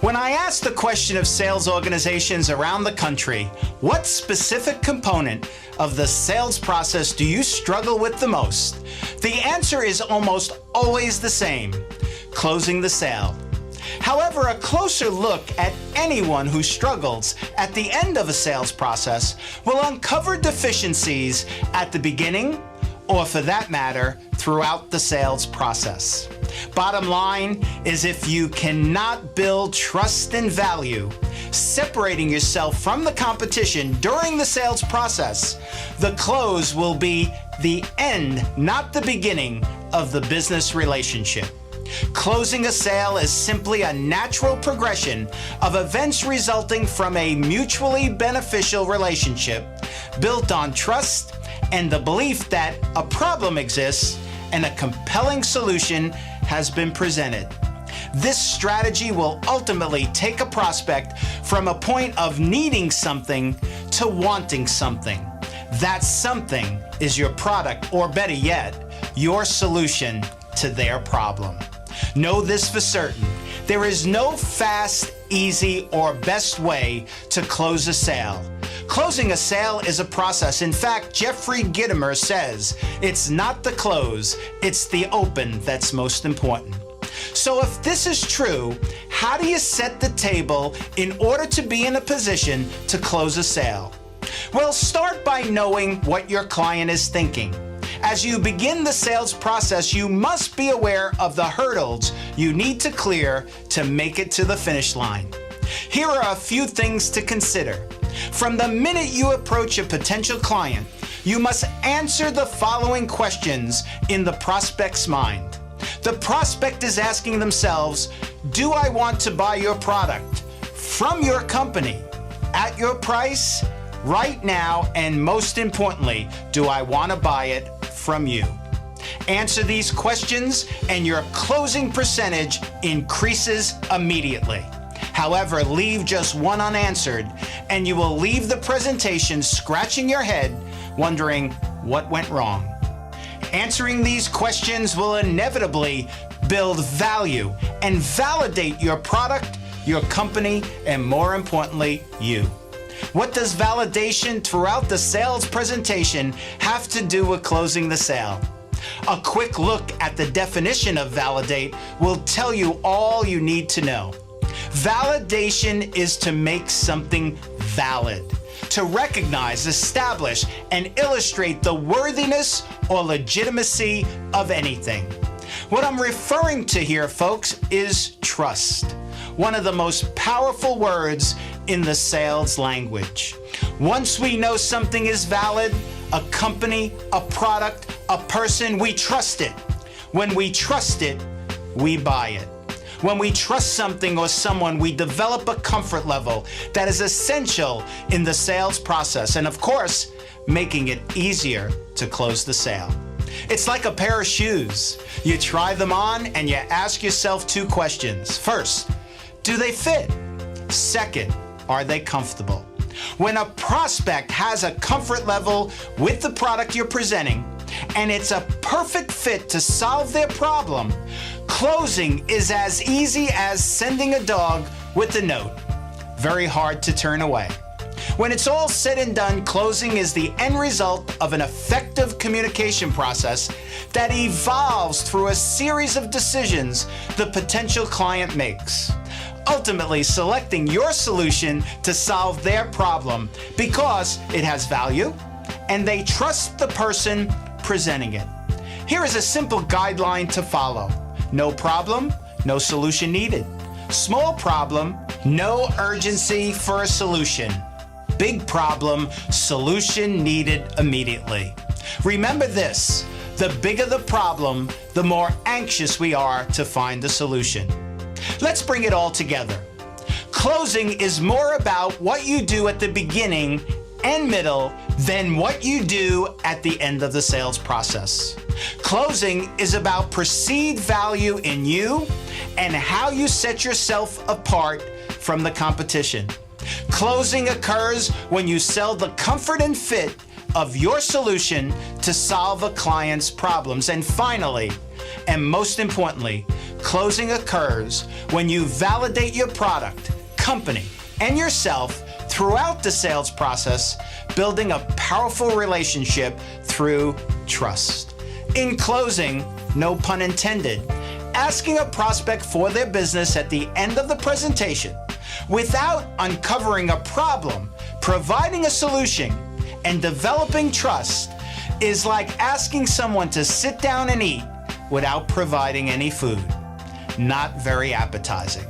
When I ask the question of sales organizations around the country, what specific component of the sales process do you struggle with the most? The answer is almost always the same: closing the sale. However, a closer look at anyone who struggles at the end of a sales process will uncover deficiencies at the beginning, or for that matter, throughout the sales process. Bottom line is, if you cannot build trust and value, separating yourself from the competition during the sales process, the close will be the end, not the beginning, of the business relationship. Closing a sale is simply a natural progression of events resulting from a mutually beneficial relationship built on trust and the belief that a problem exists and a compelling solution has been presented. This strategy will ultimately take a prospect from a point of needing something to wanting something. That something is your product, or better yet, your solution to their problem. Know this for certain: there is no fast, easy, or best way to close a sale. Closing a sale is a process. In fact, Jeffrey Gitomer says it's not the close, it's the open that's most important. So if this is true, how do you set the table in order to be in a position to close a sale? Well, start by knowing what your client is thinking. As you begin the sales process, you must be aware of the hurdles you need to clear to make it to the finish line. Here are a few things to consider. From the minute you approach a potential client, you must answer the following questions in the prospect's mind. The prospect is asking themselves, do I want to buy your product from your company at your price right now? And most importantly, do I want to buy it from you? Answer these questions and your closing percentage increases immediately. However, leave just one unanswered and you will leave the presentation scratching your head, wondering what went wrong. Answering these questions will inevitably build value and validate your product, your company, and more importantly, you. What does validation throughout the sales presentation have to do with closing the sale? A quick look at the definition of validate will tell you all you need to know. Validation is to make something valid, to recognize, establish, and illustrate the worthiness or legitimacy of anything. What I'm referring to here, folks, is trust, one of the most powerful words in the sales language. Once we know something is valid, a company, a product, a person, we trust it. When we trust it, we buy it. When we trust something or someone, we develop a comfort level that is essential in the sales process, and of course, making it easier to close the sale. It's like a pair of shoes. You try them on and you ask yourself two questions. First, do they fit? Second, are they comfortable? When a prospect has a comfort level with the product you're presenting, and it's a perfect fit to solve their problem, closing is as easy as sending a dog with a note. Very hard to turn away. When it's all said and done, closing is the end result of an effective communication process that evolves through a series of decisions the potential client makes, ultimately selecting your solution to solve their problem because it has value and they trust the person presenting it. Here is a simple guideline to follow. No problem, no solution needed. Small problem, no urgency for a solution. Big problem, solution needed immediately. Remember this: the bigger the problem, the more anxious we are to find the solution. Let's bring it all together. Closing is more about what you do at the beginning and middle than what you do at the end of the sales process. Closing is about perceived value in you and how you set yourself apart from the competition. Closing occurs when you sell the comfort and fit of your solution to solve a client's problems. And finally, and most importantly, Closing occurs when you validate your product, company, and yourself throughout the sales process, building a powerful relationship through trust. In closing, no pun intended, asking a prospect for their business at the end of the presentation without uncovering a problem, providing a solution, and developing trust is like asking someone to sit down and eat without providing any food. Not very appetizing.